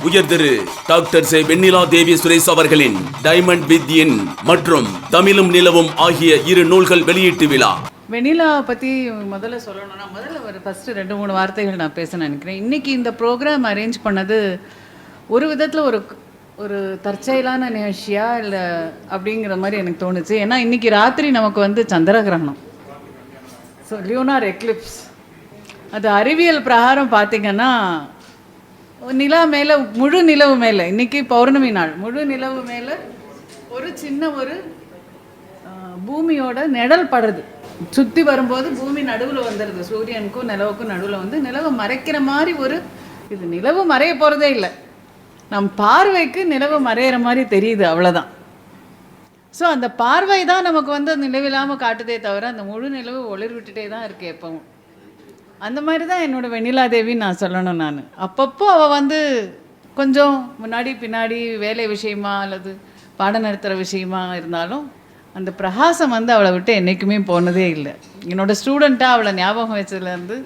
உயர்திரு டாக்டர் சே வெண்ணிலா தேவி சுரேஷ் அவர்களின் diamond with in மற்றும் தமிழும் நிலவும் ஆகிய 2 நூல்கள் வெளியீட்டு விழா. வெண்ணிலா பற்றி முதல்ல சொல்லணும்னா ஒரு ஃபஸ்ட்டு 2-3 வார்த்தைகள் நான் பேச நினைக்கிறேன். இன்றைக்கி இந்த ப்ரோக்ராம் அரேஞ்ச் பண்ணது ஒரு விதத்தில் ஒரு தற்செயலான நிகழ்ச்சியா இல்லை அப்படிங்கிற மாதிரி எனக்கு தோணுச்சு. ஏன்னா இன்றைக்கி ராத்திரி நமக்கு சந்திரகிரகணம், ஸோ லியோனார் எக்லிப்ஸ். அது அறிவியல் பிரகாரம் பார்த்திங்கன்னா நிலா மேலே, முழு நிலவு மேலே, இன்றைக்கி பௌர்ணமி நாள், முழு நிலவு மேலே ஒரு சின்ன பூமியோட நிழல் படுறது. சுற்றி வரும்போது பூமி நடுவில் வந்துடுது, சூரியனுக்கும் நிலவுக்கும் நடுவில் நிலவு மறைக்கிற மாதிரி இது நிலவு மறைய போகிறதே இல்லை, நம் பார்வைக்கு நிலவு மறையிற மாதிரி தெரியுது, அவ்வளோதான். ஸோ அந்த பார்வை தான் நமக்கு நிலவில்லாமல் காட்டுதே தவிர அந்த முழு நிலவு ஒளிர் விட்டுட்டே தான் இருக்குது எப்பவும். அந்த மாதிரி தான் என்னோடய வெண்ணிலா தேவின்னு நான் சொல்லணும். நான் அப்பப்போ அவள் கொஞ்சம் முன்னாடி பின்னாடி வேலை விஷயமா அல்லது பாடம் நடத்துகிற விஷயமா இருந்தாலும் அந்த பிரகாசம் அவளை விட்டு என்றைக்குமே போனதே இல்லை. என்னோடய ஸ்டூடெண்ட்டாக அவளை ஞாபகம் வச்சதுலேருந்து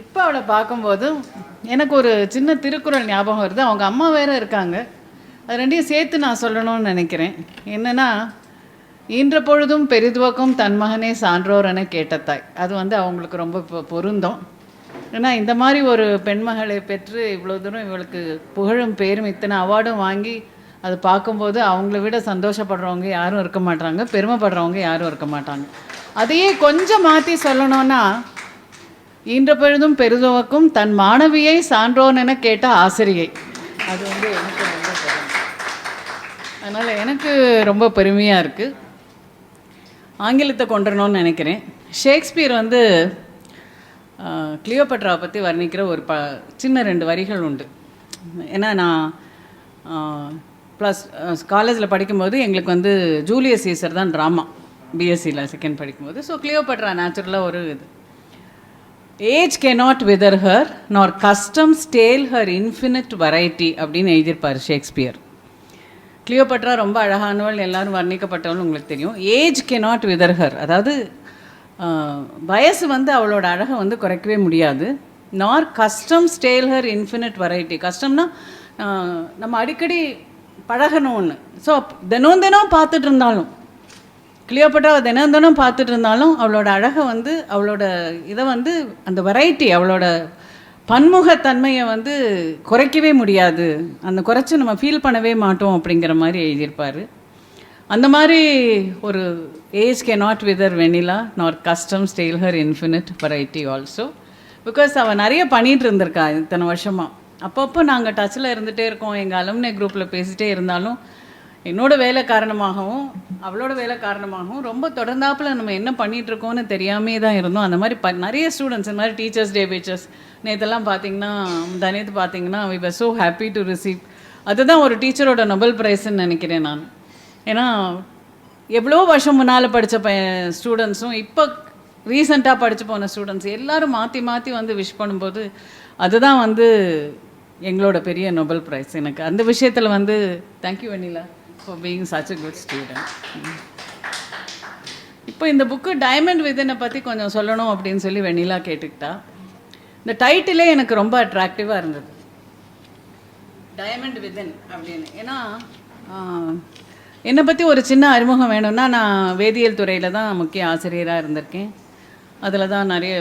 இப்போ அவளை பார்க்கும்போது எனக்கு ஒரு சின்ன திருக்குறள் ஞாபகம் வருது. அவங்க அம்மா வேறு இருக்காங்க, அது ரெண்டையும் சேர்த்து நான் சொல்லணும்னு நினைக்கிறேன். என்னென்னா, ஈன்ற பொழுதும் பெரிதுவக்கும் தன் மகனே சான்றோர் என கேட்ட தாய். அது அவங்களுக்கு ரொம்ப பொருந்தும். ஏன்னா இந்த மாதிரி ஒரு பெண்மகளை பெற்று இவ்வளோ தூரம் இவளுக்கு புகழும் பேரும் இத்தனை அவார்டும் வாங்கி அது பார்க்கும்போது அவங்கள விட சந்தோஷப்படுறவங்க யாரும் இருக்க மாட்டாங்க, பெருமைப்படுறவங்க யாரும் இருக்க மாட்டாங்க. அதையே கொஞ்சம் மாற்றி சொல்லணும்னா, ஈன்ற பொழுதும் பெரிதுவக்கும் தன் மாணவியை சான்றோன் என கேட்ட ஆசிரியை. அது எனக்கு ரொம்ப பெருமை. அதனால் எனக்கு ரொம்ப பெருமையாக இருக்குது. ஆங்கிலத்தை கொண்டுறணும்னு நினைக்கிறேன். ஷேக்ஸ்பியர் கிளியோபட்ராவை பற்றி வர்ணிக்கிற ஒரு சின்ன 2 வரிகள் உண்டு. ஏன்னா நான் ப்ளஸ் காலேஜில் படிக்கும்போது எங்களுக்கு ஜூலியஸ் சீசர் தான் ட்ராமா, பிஎஸ்சியில் செகண்ட் படிக்கும்போது. ஸோ கிளியோபட்ரா நேச்சுரலாக ஒரு இது, age cannot wither her nor custom stale her infinite variety அப்படின்னு எழுதியிருப்பார் ஷேக்ஸ்பியர். கிளியோபட்ரா ரொம்ப அழகானவள், எல்லாரும் வர்ணிக்கப்பட்டவள் உங்களுக்கு தெரியும். ஏஜ் cannot wither her, அதாவது வயசு அவளோட அழகை குறைக்கவே முடியாது. நார் கஸ்டம் ஸ்டேல் ஹர் இன்ஃபினிட் வெரைட்டி. கஸ்டம்னா நம்ம அடிக்கடி பழகணும் ஒன்று. ஸோ தினம் பார்த்துட்டு இருந்தாலும், கிளியோபட்ராவை தினம் பார்த்துட்டு இருந்தாலும் அவளோட அழகை அவளோட இதை அந்த வெரைட்டி, அவளோட பன்முகத்தன்மையை குறைக்கவே முடியாது, அந்த குறைச்சி நம்ம ஃபீல் பண்ணவே மாட்டோம் அப்படிங்கிற மாதிரி எழுதியிருப்பார். அந்த மாதிரி ஒரு ஏஜ் cannot wither வெண்ணிலா நார் custom stale her infinite variety also. Because அவள் நிறைய பண்ணிகிட்டு இருந்திருக்கா இத்தனை வருஷமாக. அப்பப்போ நாங்கள் டச்சில் இருந்துகிட்டே இருக்கோம், எங்கள் அலுமினி குரூப்பில் பேசிகிட்டே இருந்தாலும் என்னோடய வேலை காரணமாகவும் அவளோட வேலை காரணமாகவும் ரொம்ப தொடர்ந்தாப்பில் நம்ம என்ன பண்ணிகிட்ருக்கோன்னு தெரியாமே தான் இருந்தோம். அந்த மாதிரி நிறைய ஸ்டூடெண்ட்ஸ், இந்த மாதிரி டீச்சர்ஸ் டே பேச்சஸ் நேற்றெல்லாம் பார்த்திங்கன்னா, நேற்று பார்த்திங்கன்னா we were so happy to receive. அதுதான் ஒரு டீச்சரோட நொபல் ப்ரைஸ்ன்னு நினைக்கிறேன் நான். ஏன்னா எவ்வளோ வருஷம் முன்னால் படித்த ஸ்டூடெண்ட்ஸும் இப்போ ரீசெண்டாக படித்து போன ஸ்டூடெண்ட்ஸ் எல்லோரும் மாற்றி விஷ் பண்ணும்போது அதுதான் எங்களோட பெரிய நொபல் ப்ரைஸ். எனக்கு அந்த விஷயத்தில் thank you Vennila for being such a good student. இப்போ இந்த புக்கு டைமண்ட் விதினை பற்றி கொஞ்சம் சொல்லணும் அப்படின்னு சொல்லி வெண்ணிலா கேட்டுக்கிட்டா. இந்த டைட்டிலே எனக்கு ரொம்ப அட்ராக்டிவாக இருந்தது, டைமண்ட் விதின் அப்படின்னு. ஏன்னா என்னை பற்றி ஒரு சின்ன அறிமுகம் வேணும்னா, நான் வேதியியல் துறையில் தான் முக்கிய ஆசிரியராக இருந்திருக்கேன். அதில் தான் நிறைய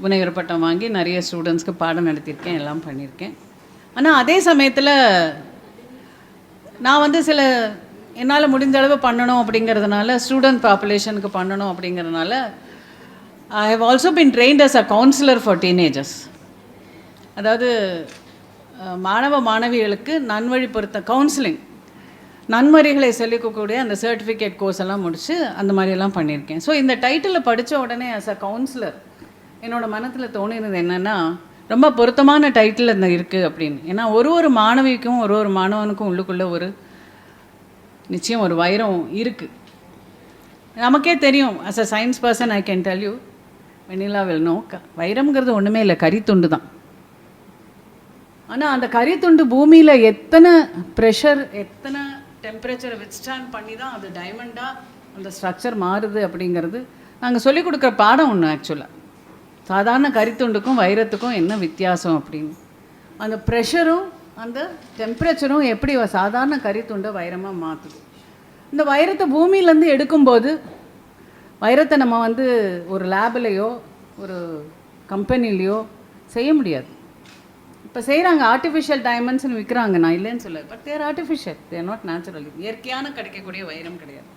முனைவர் பட்டம் வாங்கி நிறைய ஸ்டூடெண்ட்ஸ்க்கு பாடம் நடத்தியிருக்கேன், எல்லாம் பண்ணியிருக்கேன். ஆனால் அதே சமயத்தில் நான் சில என்னால் முடிஞ்ச அளவு பண்ணணும் அப்படிங்கிறதுனால, ஸ்டூடெண்ட் பாப்புலேஷனுக்கு பண்ணணும் அப்படிங்கிறதுனால, I have also been trained as a counsellor for teenagers. அதாவது மாணவிகளுக்கு நன்வழி பொறுத்த கவுன்சிலிங், நன்மறிகளை சொல்லிக்கக்கூடிய அந்த சர்டிஃபிகேட் கோர்ஸ் எல்லாம் முடித்து அந்த மாதிரியெல்லாம் பண்ணியிருக்கேன். ஸோ இந்த டைட்டிலை படித்த உடனே ஆஸ் அ கவுன்சிலர் என்னோடய மனத்தில் தோணினது என்னென்னா, ரொம்ப பொருத்தமான டைட்டில் இந்த இருக்குது அப்படின்னு. ஏன்னா ஒரு மாணவிக்கும் ஒரு மாணவனுக்கும் உள்ளுக்குள்ளே நிச்சயம் ஒரு வைரம் இருக்குது. நமக்கே தெரியும், as a science person I can tell you, Vennila will know, வைரம்ங்கிறது ஒன்றுமே இல்லை, கரித்துண்டு தான். ஆனால் அந்த கரித்துண்டு பூமியில் எத்தனை ப்ரெஷர், எத்தனை டெம்பரேச்சரை வித்ஸ்டாண்ட் பண்ணி தான் அது டைமண்டாக அந்த ஸ்ட்ரக்சர் மாறுது அப்படிங்கிறது நாங்கள் சொல்லிக் கொடுக்குற பாடம் ஒன்று. ஆக்சுவலாக சாதாரண கரித்துண்டுக்கும் வைரத்துக்கும் என்ன வித்தியாசம் அப்படின்னு, அந்த ப்ரெஷரும் அந்த டெம்பரேச்சரும் எப்படி சாதாரண கரித்துண்டை வைரமாக மாற்றுது. இந்த வைரத்தை பூமியிலேருந்து எடுக்கும்போது வைரத்தை நம்ம வந்து ஒரு லேபிலையோ ஒரு கம்பெனிலேயோ செய்ய முடியாது. இப்போ செய்கிறாங்க, ஆர்டிஃபிஷியல் டைமண்ட்ஸ்னு விற்கிறாங்க, நான் இல்லைன்னு சொல்ல, but they're artificial, they're not natural. இயற்கையான கிடைக்கக்கூடிய வைரம் கிடையாது.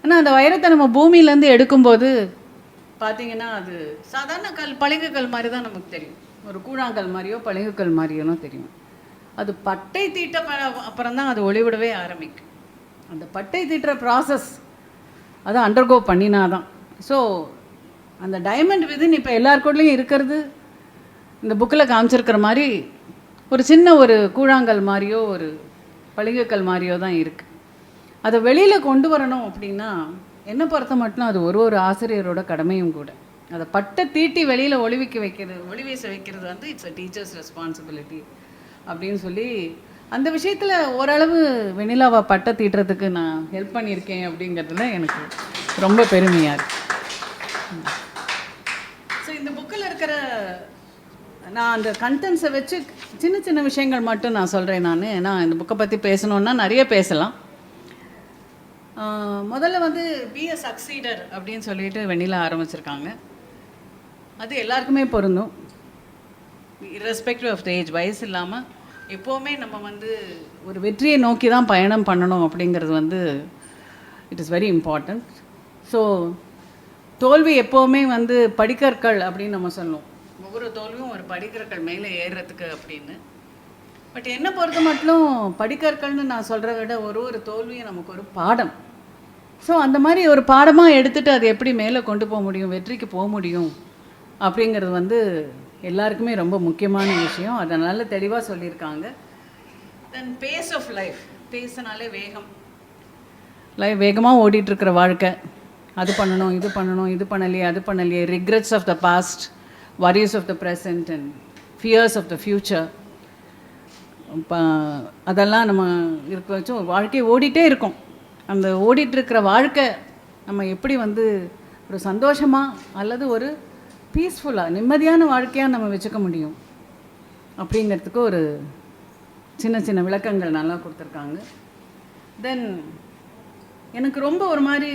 ஆனால் அந்த வைரத்தை நம்ம பூமியிலேருந்து எடுக்கும்போது பார்த்திங்கன்னா அது சாதாரண பளிங்குக்கல் மாதிரி தான் நமக்கு தெரியும். ஒரு கூழாங்கல் மாதிரியோ பளிங்குக்கல் மாதிரியோனோ தெரியும். அது பட்டை தீட்ட அப்புறம் தான் அது ஒளிவிடவே ஆரம்பிக்கும். அந்த பட்டை தீட்டுற ப்ராசஸ் அதை அண்டர்கோ பண்ணினா தான். ஸோ அந்த டைமண்ட் விதின் இப்போ எல்லாருக்கூடலையும் இருக்கிறது இந்த புக்கில் காமிச்சிருக்கிற மாதிரி ஒரு சின்ன ஒரு கூழாங்கல் மாதிரியோ ஒரு பளிங்குக்கல் மாதிரியோ தான் இருக்குது. அதை வெளியில் கொண்டு வரணும் அப்படின்னா என்னை பொறுத்த மட்டும் அது ஒரு ஆசிரியரோட கடமையும் கூட. அதை பட்டை தீட்டி வெளியில் ஒளி வீச வைக்கிறது வந்து இட்ஸ் அ டீச்சர்ஸ் ரெஸ்பான்சிபிலிட்டி அப்படின்னு சொல்லி அந்த விஷயத்தில் ஓரளவு வெண்ணிலாவை பட்டை தீட்டுறதுக்கு நான் ஹெல்ப் பண்ணியிருக்கேன் அப்படிங்கிறதுல எனக்கு ரொம்ப பெருமையாக இருக்குது. ஸோ இந்த புக்கில் இருக்கிற நான் அந்த கண்டென்ட்ஸை வச்சு சின்ன சின்ன விஷயங்கள் மட்டும் நான் சொல்கிறேன். நான் ஏன்னா இந்த புக்கை பற்றி பேசணுன்னா நிறைய பேசலாம். முதல்ல வந்து பி எ சக்சீடர் அப்படின்னு சொல்லிட்டு வெண்ணிலா ஆரம்பிச்சிருக்காங்க. அது எல்லாருக்குமே பொருந்தும், இர்ரெஸ்பெக்டிவ் ஆஃப் த ஏஜ். வயசு இல்லாமல் எப்போவுமே நம்ம வந்து ஒரு வெற்றியை நோக்கி தான் பயணம் பண்ணணும் அப்படிங்கிறது வந்து it is very important. So தோல்வி எப்போவுமே வந்து படிக்கற்கள் அப்படின்னு நம்ம சொல்லுவோம். ஒவ்வொரு தோல்வியும் ஒரு படிக்கற்கள் மேலே ஏறுறதுக்கு அப்படின்னு. பட் என்னை பொறுத்த மட்டும் படிக்கற்கள்னு நான் சொல்கிறத விட ஒரு தோல்வியும் நமக்கு ஒரு பாடம். ஸோ அந்த மாதிரி ஒரு பாடமாக எடுத்துகிட்டு அது எப்படி மேலே கொண்டு போக முடியும், வெற்றிக்கு போக முடியும் அப்படிங்கிறது வந்து எல்லாருக்குமே ரொம்ப முக்கியமான விஷயம். அதை நல்ல தெளிவாக சொல்லியிருக்காங்க. தென் பேஸ் ஆஃப் லைஃப், பேஸ்னாலே வேகம். வேகமாக ஓடிட்டுருக்கிற வாழ்க்கை, அது பண்ணணும் இது பண்ணணும் இது பண்ணலையே அது பண்ணலையே, regrets of the past, worries of the present and fears of the future, அதெல்லாம் நம்ம இருக்க வச்சு வாழ்க்கையை ஓடிட்டே இருக்கோம். அந்த ஓடிட்டுருக்கிற வாழ்க்கை நம்ம எப்படி வந்து ஒரு சந்தோஷமாக அல்லது ஒரு பீஸ்ஃபுல்லாக நிம்மதியான வாழ்க்கையாக நம்ம வச்சுக்க முடியும் அப்படிங்கிறதுக்கு ஒரு சின்ன சின்ன விளக்கங்கள் நல்லா கொடுத்துருக்காங்க. தென் எனக்கு ரொம்ப ஒரு மாதிரி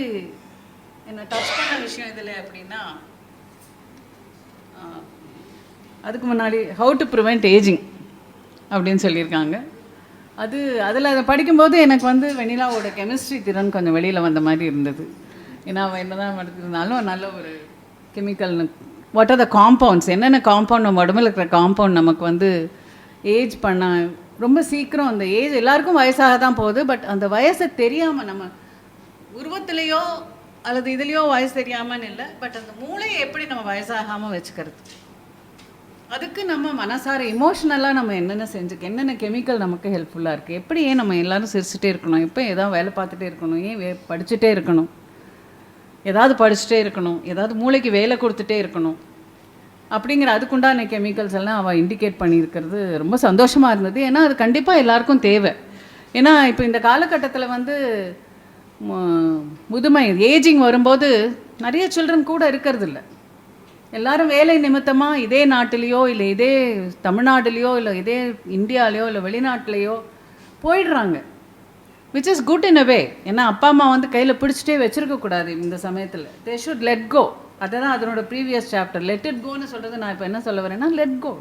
என்னை டச் பண்ண விஷயம் இதில் அப்படின்னா, அதுக்கு முன்னாடி ஹவு டு ப்ரிவெண்ட் ஏஜிங் அப்படின்னு சொல்லியிருக்காங்க. அதில் அதை படிக்கும்போது எனக்கு வந்து வெண்ணிலாவோட கெமிஸ்ட்ரி திறன் கொஞ்சம் வெளியில் வந்த மாதிரி இருந்தது. ஏன்னா அவள் என்ன தான் எடுத்திருந்தாலும் நல்ல ஒரு chemical, what are the compounds, என்னென்ன காம்பவுண்ட் நம்ம உடம்புல இருக்கிற காம்பவுண்ட் நமக்கு வந்து ஏஜ் பண்ண ரொம்ப சீக்கிரம், அந்த ஏஜ் எல்லாருக்கும் வயசாக தான் போகுது. பட் அந்த வயசை தெரியாமல் நம்ம உருவத்திலேயோ அல்லது இதுலேயோ வயசு தெரியாமன்னு இல்லை, பட் அந்த மூளையை எப்படி நம்ம வயசாகாமல் வச்சுக்கிறது, அதுக்கு நம்ம மனசார இமோஷ்னலாக நம்ம என்னென்ன கெமிக்கல் நமக்கு ஹெல்ப்ஃபுல்லாக இருக்குது, எப்படி ஏன் நம்ம எல்லோரும் சிரிச்சுட்டே இருக்கணும், எப்போ ஏதாவது வேலை பார்த்துட்டே இருக்கணும், ஏன் படிச்சுட்டே இருக்கணும், ஏதாவது படிச்சுட்டே இருக்கணும், ஏதாவது மூளைக்கு வேலை கொடுத்துட்டே இருக்கணும் அப்படிங்கிற அதுக்குண்டான கெமிக்கல்ஸ் எல்லாம் அவள் இண்டிகேட் பண்ணியிருக்கிறது ரொம்ப சந்தோஷமாக இருந்தது. ஏன்னா அது கண்டிப்பாக எல்லாருக்கும் தேவை. ஏன்னா இப்போ இந்த காலகட்டத்தில் வந்து முதுமை ஏஜிங் வரும்போது நிறைய சில்ட்ரன் கூட இருக்கிறது இல்லை. எல்லாரும் வேலை நிமித்தமாக இதே நாட்டிலையோ இல்லை இதே தமிழ்நாட்டிலையோ இல்லை இதே இந்தியாவிலையோ இல்லை வெளிநாட்டிலையோ போயிடுறாங்க. Which is good in a way. ஏன்னா அப்பா அம்மா வந்து கையில் பிடிச்சிட்டே வச்சுருக்கக்கூடாது இந்த சமயத்தில். They should let go. அதுதான் அதனோட ப்ரீவியஸ் சாப்டர். லெட் இட் கோன்னு சொல்கிறது நான் இப்போ என்ன சொல்ல வரேன்னா, லெட் கோ.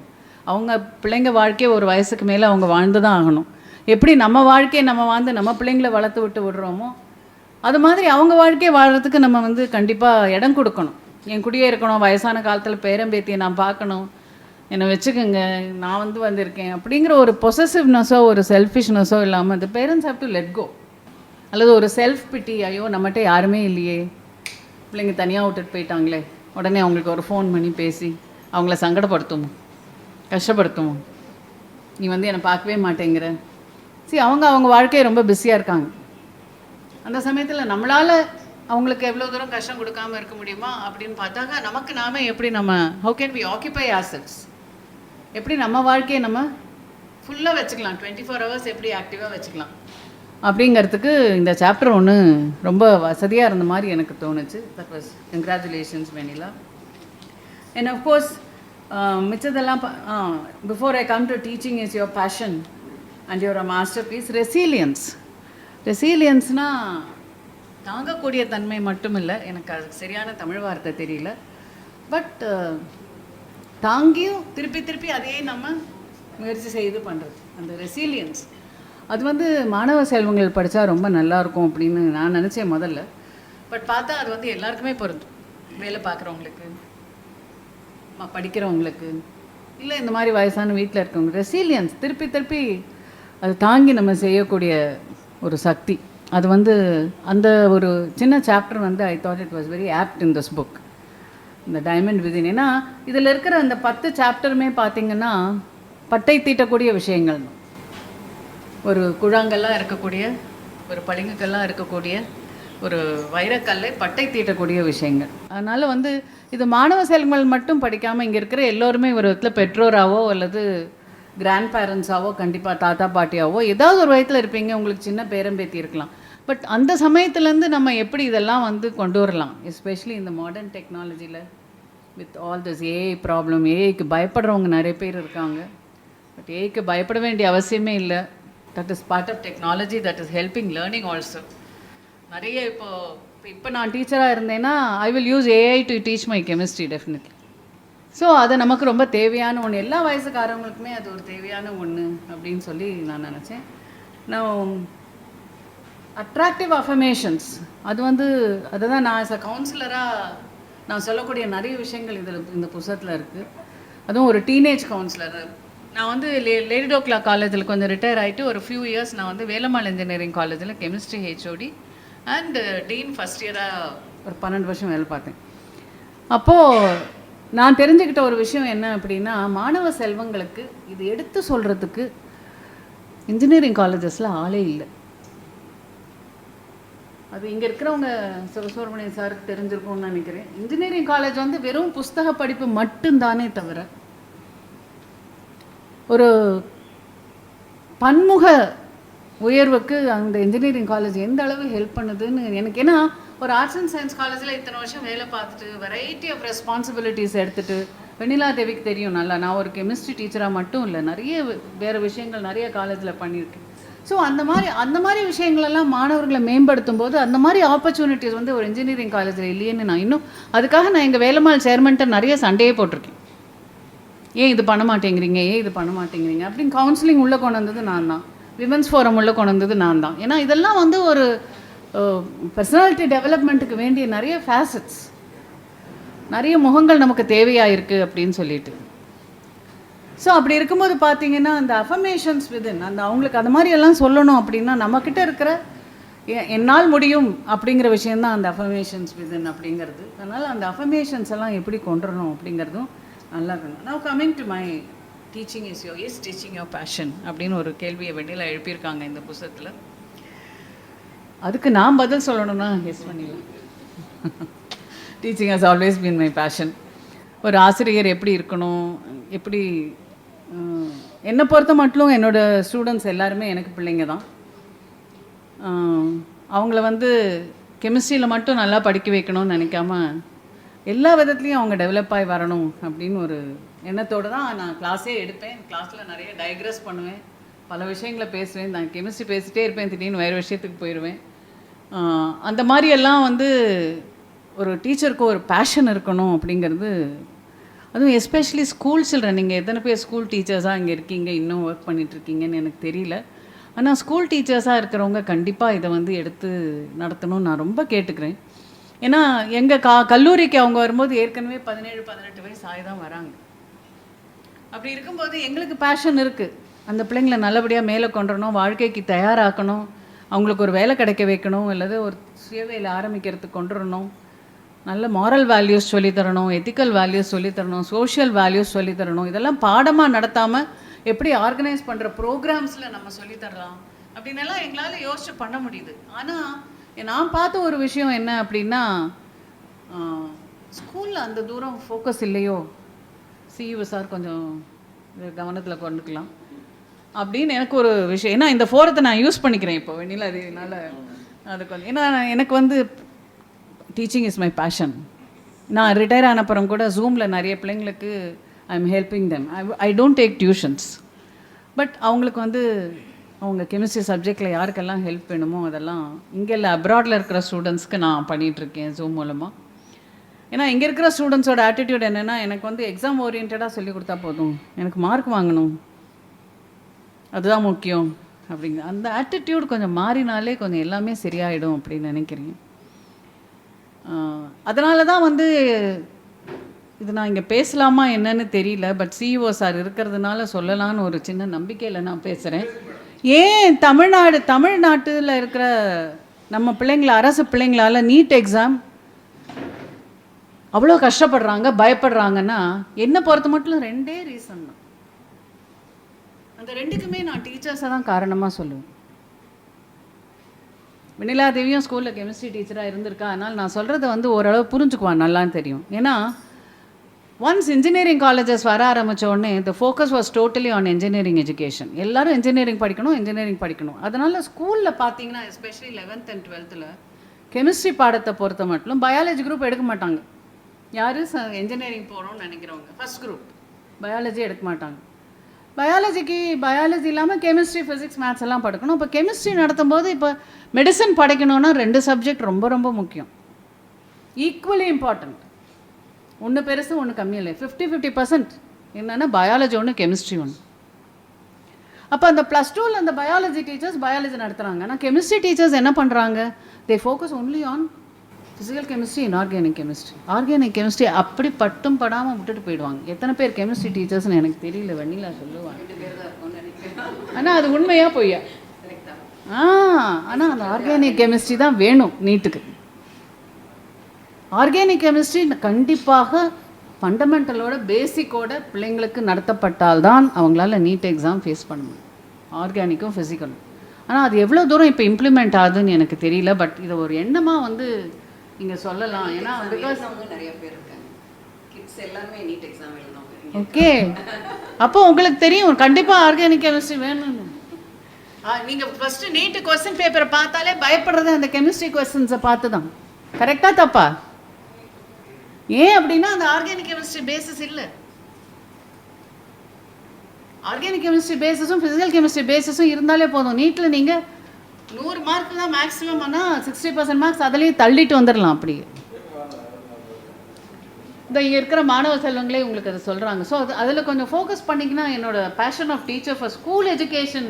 அவங்க பிள்ளைங்க வாழ்க்கையை ஒரு வயசுக்கு மேலே அவங்க வாழ்ந்து தான் ஆகணும். எப்படி நம்ம வாழ்க்கையை நம்ம வாழ்ந்து நம்ம பிள்ளைங்களை வளர்த்து விட்டு விடுறோமோ அது மாதிரி அவங்க வாழ்க்கையை வாழ்கிறதுக்கு நம்ம வந்து கண்டிப்பாக இடம் கொடுக்கணும். என் கூடயே இருக்கணும், வயசான காலத்தில் பேரம்பேத்தியை நான் பார்க்கணும், என்னை வச்சுக்கோங்க, நான் வந்து வந்திருக்கேன் அப்படிங்கிற ஒரு பொசசிவ்னஸோ ஒரு செல்ஃபிஷ்னஸோ இல்லாமல் the parents have to let go. அல்லது ஒரு செல்ஃப் பிட்டி, ஐயோ நம்மகிட்ட யாருமே இல்லையே, பிள்ளைங்க தனியாக விட்டுட்டு போயிட்டாங்களே, உடனே அவங்களுக்கு ஒரு ஃபோன் பண்ணி பேசி அவங்கள சங்கடப்படுத்துமோ கஷ்டப்படுத்துமோ, நீ வந்து என்னை பார்க்கவே மாட்டேங்கிற. அவங்க வாழ்க்கையை ரொம்ப பிஸியாக இருக்காங்க. அந்த சமயத்தில் நம்மளால் அவங்களுக்கு எவ்வளோ தூரம் கஷ்டம் கொடுக்காமல் இருக்க முடியுமா அப்படின்னு பார்த்தாக்கா நமக்கு நாம எப்படி நம்ம how can we occupy ourselves, எப்படி நம்ம வாழ்க்கையை நம்ம ஃபுல்லாக வச்சுக்கலாம், 24 hours எப்படி ஆக்டிவாக வச்சுக்கலாம் அப்படிங்கிறதுக்கு இந்த சாப்டர் ஒன்று ரொம்ப வசதியாக இருந்த மாதிரி எனக்கு தோணுச்சு. That was congratulations Vennila. And of course மிச்சதெல்லாம் before I come to teaching is your passion and your masterpiece. ரெசீலியன்ஸ்னால் தாங்கக்கூடிய தன்மை மட்டும் இல்லை, எனக்கு அது சரியான தமிழ் வார்த்தை தெரியல. பட் தாங்கியும் திருப்பி திருப்பி அதையே நம்ம முயற்சி செய்து பண்ணுறது, அந்த ரெசீலியன்ஸ். அது வந்து மாணவ செல்வங்கள் படித்தா ரொம்ப நல்லாயிருக்கும் அப்படின்னு நான் நினச்சேன் முதல்ல. பட் பார்த்தா அது வந்து எல்லாருக்குமே பொருந்தும். வேலை பார்க்குறவங்களுக்கு, படிக்கிறவங்களுக்கு, இல்லை இந்த மாதிரி வயசான வீட்டில் இருக்கவங்க. ரெசீலியன்ஸ் திருப்பி திருப்பி அது தாங்கி நம்ம செய்யக்கூடிய ஒரு சக்தி. அது வந்து அந்த ஒரு சின்ன சாப்டர் வந்து I thought it was very opt in this book, இந்த டைமண்ட் விதின். ஏன்னா இதில் இருக்கிற அந்த 10 சாப்டருமே பார்த்திங்கன்னா பட்டை தீட்டக்கூடிய விஷயங்கள் தான். ஒரு குழாங்கல்லாம் இருக்கக்கூடிய, ஒரு பளிங்குக்கல்லாம் இருக்கக்கூடிய, ஒரு வைரக்கல்லை பட்டை தீட்டக்கூடிய விஷயங்கள். அதனால் வந்து இது மாணவ செல்வங்கள் மட்டும் படிக்காமல் இங்கே இருக்கிற எல்லோருமே ஒரு விதத்தில் பெற்றோராவோ அல்லது கிராண்ட் பேரண்ட்ஸாவோ, கண்டிப்பாக தாத்தா பாட்டியாவோ ஏதாவது ஒரு வயத்தில் இருப்பீங்க, உங்களுக்கு சின்ன பேரம்பேத்தி இருக்கலாம். பட் அந்த சமயத்துலேருந்து நம்ம எப்படி இதெல்லாம் வந்து கொண்டு வரலாம், எஸ்பெஷலி இந்த மாடர்ன் டெக்னாலஜியில் with all this AI problem. ஏஐக்கு பயப்படுறவங்க நிறைய பேர் இருக்காங்க. பட் ஏஐக்கு பயப்பட வேண்டிய அவசியமே இல்லை. That is part of technology, that is helping learning also. நிறைய இப்போ நான் டீச்சராக இருந்தேன்னா I will use AI to teach my chemistry definitely. So அது நமக்கு ரொம்ப தேவையான ஒன்று, எல்லா வயசுக்காரவங்களுக்குமே அது ஒரு தேவையான ஒன்று அப்படின்னு சொல்லி நான் நினச்சேன். நான் அட்ராக்டிவ் அஃபர்மேஷன்ஸ், அது வந்து அதுதான் நான் ஆஸ் அ கவுன்சிலராக நான் சொல்லக்கூடிய நிறைய விஷயங்கள் இதில் இந்த புத்தகத்தில் இருக்குது. அதுவும் ஒரு டீனேஜ் கவுன்சிலர். நான் வந்து லேடி டோக்லா காலேஜில் கொஞ்சம் ரிட்டையர் ஆகிட்டு ஒரு ஃபியூ இயர்ஸ் நான் வந்து வேலம்மாள் இன்ஜினியரிங் காலேஜில் chemistry HOD and dean first இயராக ஒரு 12 வருஷம் வேலை பார்த்தேன். அப்போது நான் தெரிஞ்சுக்கிட்ட ஒரு விஷயம் என்ன அப்படின்னா, மாணவ செல்வங்களுக்கு இது எடுத்து சொல்கிறதுக்கு இன்ஜினியரிங் காலேஜஸில் ஆளே இல்லை. அது இங்கே இருக்கிறவங்க சிவசுப்ரமணியன் சாருக்கு தெரிஞ்சிருக்கும்னு நினைக்கிறேன். இன்ஜினியரிங் காலேஜ் வந்து வெறும் புஸ்தக படிப்பு மட்டும்தானே தவிர ஒரு பன்முக உயர்வுக்கு அந்த இன்ஜினியரிங் காலேஜ் எந்த அளவு ஹெல்ப் பண்ணுதுன்னு எனக்கு. ஏன்னா ஒரு ஆர்ட்ஸ் அண்ட் சயின்ஸ் காலேஜில் இத்தனை வருஷம் வேலை பார்த்துட்டு வெரைட்டி ஆஃப் ரெஸ்பான்சிபிலிட்டிஸ் எடுத்துகிட்டு, வெண்ணிலா தேவிக்கு தெரியும் நல்லா, நான் ஒரு கெமிஸ்ட்ரி டீச்சராக மட்டும் இல்லை, நிறைய வேறு விஷயங்கள் நிறைய காலேஜில் பண்ணியிருக்கேன். ஸோ அந்த மாதிரி விஷயங்களெல்லாம் மாணவர்களை மேம்படுத்தும் போது அந்த மாதிரி ஆப்பர்ச்சுனிட்டிஸ் வந்து ஒரு இன்ஜினியரிங் காலேஜில் இல்லையேன்னு நான் இன்னும் அதுக்காக நான் எங்கள் வேலம்மாள் சேர்மன்ட்ட நிறைய சண்டையே போட்டிருக்கேன். ஏன் இது பண்ண மாட்டேங்கிறீங்க அப்படின்னு. கவுன்சிலிங் உள்ளே கொண்டு வந்தது நான் தான், விமன்ஸ் ஃபோரம் உள்ளே கொண்டு வந்தது நான் தான். ஏன்னா இதெல்லாம் வந்து ஒரு பர்சனாலிட்டி டெவலப்மெண்ட்டுக்கு வேண்டிய நிறைய ஃபேசட்ஸ், நிறைய முகங்கள் நமக்கு தேவையாக இருக்குது அப்படின்னு சொல்லிட்டு. ஸோ அப்படி இருக்கும்போது பார்த்தீங்கன்னா அந்த அஃபர்மேஷன்ஸ் விதின் அந்த அவங்களுக்கு அந்த மாதிரி எல்லாம் சொல்லணும் அப்படின்னா நம்மக்கிட்ட இருக்கிற என்னால் முடியும் அப்படிங்கிற விஷயந்தான் அந்த அஃபர்மேஷன்ஸ் விதின் அப்படிங்கிறது. அதனால் அந்த அஃபர்மேஷன்ஸ் எல்லாம் எப்படி கொண்டு வரணும் அப்படிங்கிறதும் நல்லா இருக்கணும். Now coming to my teaching is teaching your passion அப்படின்னு ஒரு கேள்வியை வெண்ணிலா எழுப்பியிருக்காங்க இந்த புத்தகத்தில். அதுக்கு நான் பதில் சொல்லணும்னா எஸ் பண்ணிடலாம். Teaching has always been my passion. ஒரு ஆசிரியர் எப்படி இருக்கணும், எப்படி என்னை பொறுத்த மட்டும் என்னோடய ஸ்டூடெண்ட்ஸ் எல்லாருமே எனக்கு பிள்ளைங்க தான். அவங்கள வந்து கெமிஸ்ட்ரியில் மட்டும் நல்லா படிக்க வைக்கணும்னு நினைக்காம எல்லா விதத்துலேயும் அவங்க டெவலப் ஆகி வரணும் அப்படின்னு ஒரு எண்ணத்தோடு தான் நான் கிளாஸே எடுப்பேன். கிளாஸில் நிறைய டைக்ரஸ் பண்ணுவேன், பல விஷயங்களை பேசுவேன். நான் கெமிஸ்ட்ரி பேசிகிட்டே இருப்பேன், திடீர்னு வேறு விஷயத்துக்கு போயிடுவேன். அந்த மாதிரியெல்லாம் வந்து ஒரு டீச்சருக்கு ஒரு பேஷன் இருக்கணும் அப்படிங்கிறது. அதுவும் எஸ்பெஷலி ஸ்கூல் சில்ட்ரன். நீங்கள் எத்தனை பேர் ஸ்கூல் டீச்சர்ஸாக இங்கே இருக்கீங்க, இன்னும் ஒர்க் பண்ணிகிட்ருக்கீங்கன்னு எனக்கு தெரியல. ஆனால் ஸ்கூல் டீச்சர்ஸாக இருக்கிறவங்க கண்டிப்பாக இதை வந்து எடுத்து நடத்தணும்னு நான் ரொம்ப கேட்டுக்கிறேன். ஏன்னா எங்கள் கல்லூரிக்கு அவங்க வரும்போது ஏற்கனவே 17-18 வயசு ஆகி தான் வராங்க. அப்படி இருக்கும்போது எங்களுக்கு பேஷன் இருக்குது, அந்த பிள்ளைங்களை நல்லபடியாக மேலே கொண்டுறணும், வாழ்க்கைக்கு தயாராக்கணும், அவங்களுக்கு ஒரு வேலை கிடைக்க வைக்கணும், அல்லது ஒரு சுய வேலை ஆரம்பிக்கிறதுக்கு கொண்டு வரணும், நல்ல மாரல் வேல்யூஸ் சொல்லித்தரணும், எத்திக்கல் வேல்யூஸ் சொல்லித்தரணும், சோஷியல் வேல்யூஸ் சொல்லித்தரணும். இதெல்லாம் பாடமாக நடத்தாமல் எப்படி ஆர்கனைஸ் பண்ணுற ப்ரோக்ராம்ஸில் நம்ம சொல்லித்தரலாம் அப்படின்னெல்லாம் எங்களால் யோசிச்சு பண்ண முடியுது. ஆனால் நான் பார்த்த ஒரு விஷயம் என்ன அப்படின்னா, ஸ்கூலில் அந்த தூரம் ஃபோக்கஸ் இல்லையோ, சிஇஓ சார் கொஞ்சம் கவனத்தில் கொண்டுக்கலாம் அப்படின்னு எனக்கு ஒரு விஷயம். ஏன்னா இந்த ஃபோரத்தை நான் யூஸ் பண்ணிக்கிறேன் இப்போ வெண்ணிலா. அதனால அது கொஞ்சம், ஏன்னா எனக்கு வந்து டீச்சிங் இஸ் மை பேஷன். நான் ரிட்டையர் ஆனப்புறம் கூட ஜூமில் நிறைய பிள்ளைங்களுக்கு I am helping them. I don't take tuitions. But அவங்களுக்கு வந்து அவங்க கெமிஸ்ட்ரி சப்ஜெக்டில் யாருக்கெல்லாம் ஹெல்ப் வேணுமோ அதெல்லாம் இங்கே இல்லை அப்ராடில் இருக்கிற ஸ்டூடெண்ட்ஸ்க்கு நான் பண்ணிகிட்ருக்கேன் ஜூம் மூலமாக. ஏன்னா இங்கே இருக்கிற ஸ்டூடெண்ட்ஸோட ஆட்டிடியூட் என்னென்னா, எனக்கு வந்து எக்ஸாம் ஓரியன்டாக சொல்லி கொடுத்தா போதும், எனக்கு மார்க் வாங்கணும், அதுதான் முக்கியம் அப்படிங்கிற அந்த ஆட்டிடியூட் கொஞ்சம் மாறினாலே கொஞ்சம் எல்லாமே சரியாயிடும் அப்படின்னு நினைக்கிறேன். அதனால தான் வந்து இது நான் இங்கே பேசலாமா என்னன்னு தெரியல, பட் சிஇஓ சார் இருக்கிறதுனால சொல்லலான்னு ஒரு சின்ன நம்பிக்கையில் நான் பேசுகிறேன். ஏன் தமிழ்நாட்டில் இருக்கிற நம்ம பிள்ளைங்கள, அரசு பிள்ளைங்களால் நீட் எக்ஸாம் அவ்வளோ கஷ்டப்படுறாங்க, பயப்படுறாங்கன்னா என்னை பொறுத்த மட்டும் 2 ரீசன் தான். அந்த 2க்குமே நான் டீச்சர்ஸை தான் காரணமாக சொல்லுவேன். வெண்ணிலா தேவியும் ஸ்கூலில் கெமிஸ்ட்ரி டீச்சராக இருந்திருக்கா, அதனால் நான் சொல்கிறத வந்து ஓரளவு புரிஞ்சுக்குவான், நல்லான்னு தெரியும். ஏன்னா ஒன்ஸ் இன்ஜினியரிங் காலேஜஸ் வர ஆரம்பித்த உடனே the focus was totally on engineering education. எல்லோரும் இன்ஜினியரிங் படிக்கணும். அதனால் ஸ்கூலில் பார்த்தீங்கன்னா especially 11th and 12th chemistry பாடத்தை பொறுத்த மட்டும் பயாலஜி குரூப் எடுக்க மாட்டாங்க. யார் இன்ஜினியரிங் போகணும்னு நினைக்கிறவங்க ஃபஸ்ட் குரூப் பயாலஜி எடுக்க மாட்டாங்க. பயாலஜி இல்லாமல் கெமிஸ்ட்ரி, ஃபிசிக்ஸ், மேத்ஸ் எல்லாம் படிக்கணும். இப்போ கெமிஸ்ட்ரி நடத்தும் போது இப்போ மெடிசன் படிக்கணும்னா 2 சப்ஜெக்ட் ரொம்ப ரொம்ப முக்கியம், ஈக்குவலி இம்பார்ட்டண்ட். ஒன்று பெருசு ஒன்று கம்மி இல்லை, 50-50% என்னென்னா பயாலஜி ஒன்று, கெமிஸ்ட்ரி ஒன்று. அப்போ அந்த +2 அந்த பயாலஜி டீச்சர்ஸ் பயாலஜி நடத்துகிறாங்க. ஆனால் கெமிஸ்ட்ரி டீச்சர்ஸ் என்ன பண்ணுறாங்க, தே focus only on physical chemistry, inorganic chemistry. Organic chemistry அப்படி பட்டும் படாமல் விட்டுட்டு போயிடுவாங்க. எத்தனை பேர் கெமிஸ்ட்ரி டீச்சர்ஸ்னு எனக்கு தெரியல, வெண்ணிலா சொல்லுவாங்க. ஆனால் அது உண்மையாக பொய்யா? ஆனால் அந்த ஆர்கானிக் கெமிஸ்ட்ரி தான் வேணும் நீட்டுக்கு. ஆர்கானிக் கெமிஸ்ட்ரி கண்டிப்பாக ஃபண்டமெண்டலோட பேசிக்கோட பிள்ளைங்களுக்கு நடத்தப்பட்டால்தான் அவங்களால நீட் எக்ஸாம் ஃபேஸ் பண்ண முடியும், ஆர்கானிக்கும் ஃபிசிக்கலும். ஆனால் அது எவ்வளோ தூரம் இப்போ இம்ப்ளிமெண்ட் ஆகுதுன்னு எனக்கு தெரியல. பட் இதை ஒரு எண்ணமாக வந்து இங்கே சொல்லலாம். ஏன்னா பிகாஸ் நிறைய பேர் இருக்காங்க, கிட்ஸ் எல்லாமே நீட் எக்ஸாம் எழுதுவாங்க. ஓகே, அப்போ உங்களுக்கு தெரியும் கண்டிப்பாக ஆர்கானிக் கெமிஸ்ட்ரி வேணும்னு. நீங்கள் ஃபஸ்ட்டு நீட்டு கொஸ்டின் பேப்பரை பார்த்தாலே பயப்படுறது அந்த கெமிஸ்ட்ரி கொஸ்டின்ஸை பார்த்து தான். கரெக்டாக தப்பா? ஏன் அப்படின்னா அந்த ஆர்கானிக் கெமிஸ்ட்ரி பேசிஸ் இல்லை. ஆர்கானிக் கெமிஸ்ட்ரி பேசிஸும் ஃபிசிக்கல் கெமிஸ்ட்ரி பேசிஸும் இருந்தாலே போதும். நீட்டில் நீங்கள் 100 மார்க் தான் மேக்ஸிமம், ஆனால் 60% மார்க்ஸ் அதிலேயே தள்ளிட்டு வந்துடலாம். அப்படியே இந்த இங்கே இருக்கிற மாணவ செல்வங்களே உங்களுக்கு அதை சொல்கிறாங்க. ஸோ அதில் கொஞ்சம் ஃபோக்கஸ் பண்ணிங்கன்னா என்னோட passion of teacher for school education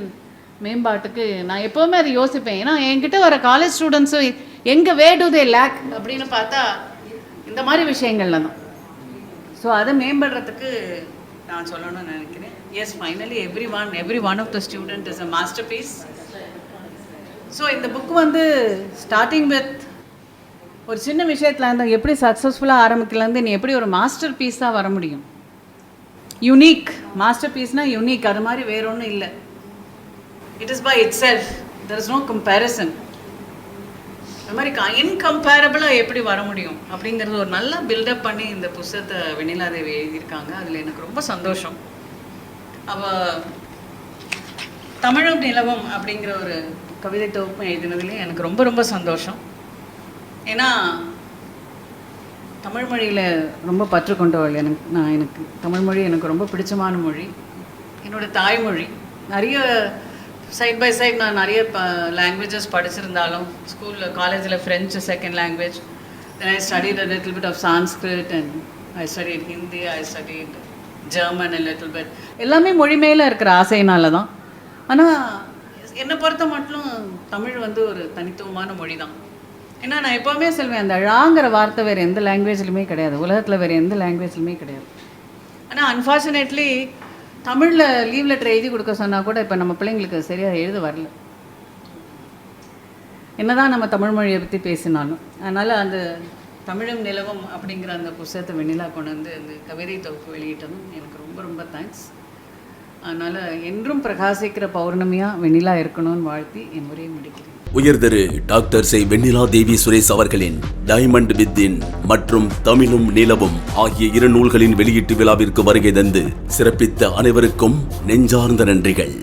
மேம்பாட்டுக்கு நான் எப்போவுமே அதை யோசிப்பேன். ஏன்னா என்கிட்ட வர காலேஜ் ஸ்டூடெண்ட்ஸு எங்கே வேர் டு தே லேக் அப்படின்னு பார்த்தா இந்த மாதிரி விஷயங்கள்ல தான். ஸோ அதை மேம்படுறதுக்கு நான் சொல்லணும்னு நினைக்கிறேன். Yes, finally every one of the student is a masterpiece. So இந்த புக் வந்து ஸ்டார்டிங் வித் ஒரு சின்ன விஷயத்தில் இருந்தால் எப்படி சக்ஸஸ்ஃபுல்லாக ஆரம்பிக்கலேருந்து நீ எப்படி ஒரு மாஸ்டர் பீஸாக வர முடியும். யூனிக் மாஸ்டர் பீஸ்னால் யூனிக், அது மாதிரி வேற ஒன்றும் இல்லை. It is by itself, there is no comparison. அது மாதிரி இன்கம்பேரபிளாக எப்படி வர முடியும் அப்படிங்கிறது ஒரு நல்லா பில்டப் பண்ணி இந்த புத்தகத்தை வெண்ணிலா தேவி எழுதியிருக்காங்க. அதில் எனக்கு ரொம்ப சந்தோஷம். அவள் தமிழும் நிலவும் அப்படிங்கிற ஒரு கவிதை தொகுப்பு எழுதினதுலேயும் எனக்கு ரொம்ப ரொம்ப சந்தோஷம். ஏன்னா தமிழ் மொழியில் ரொம்ப பற்று கொண்டவள். எனக்கு தமிழ் மொழி எனக்கு ரொம்ப பிடிச்சமான மொழி, என்னோடய தாய்மொழி. நிறைய சைட் பை சைட் நான் நிறைய லாங்குவேஜஸ் படிச்சிருந்தாலும் ஸ்கூலில் காலேஜில் French second language, then I studied a little bit of Sanskrit and I studied Hindi, I studied German a little bit. எல்லாமே மொழி மேலே இருக்கிற ஆசையினால தான். ஆனால் என்னை பொறுத்த மட்டும் தமிழ் வந்து ஒரு தனித்துவமான மொழி தான். ஏன்னா நான் எப்போவுமே சொல்வேன், அந்த ழாங்கிற வார்த்தை வேறு எந்த லாங்குவேஜ்லையுமே கிடையாது, உலகத்தில் வேறு எந்த லாங்குவேஜ்லையுமே கிடையாது. ஆனால் அன்ஃபார்ச்சுனேட்லி தமிழில் லீவ் லெட்டர் எழுதி கொடுக்க சொன்னால் கூட இப்போ நம்ம பிள்ளைங்களுக்கு சரியாக எழுத வரல, என்னதான் நம்ம தமிழ் மொழியை பற்றி பேசினாலும். அதனால் அந்த தமிழும் நிலவும் அப்படிங்கிற அந்த புத்தகத்தை வெண்ணிலா கொண்டு வந்து அந்த கவிதை தொகுப்பு வெளியிட்டதும் எனக்கு ரொம்ப ரொம்ப தேங்க்ஸ். அதனால் என்றும் பிரகாசிக்கிற பௌர்ணமியாக வெண்ணிலா இருக்கணும்னு வாழ்த்தி என் உரையை முடிக்கிறேன். உயர்திரு டாக்டர் சை வெண்ணிலா தேவி சுரேஷ் அவர்களின் டைமண்ட் வித்தின் மற்றும் தமிழும் நிலவும் ஆகிய 2 நூல்களின் வெளியீட்டு விழாவிற்கு வருகை தந்து சிறப்பித்த அனைவருக்கும் நெஞ்சார்ந்த நன்றிகள்.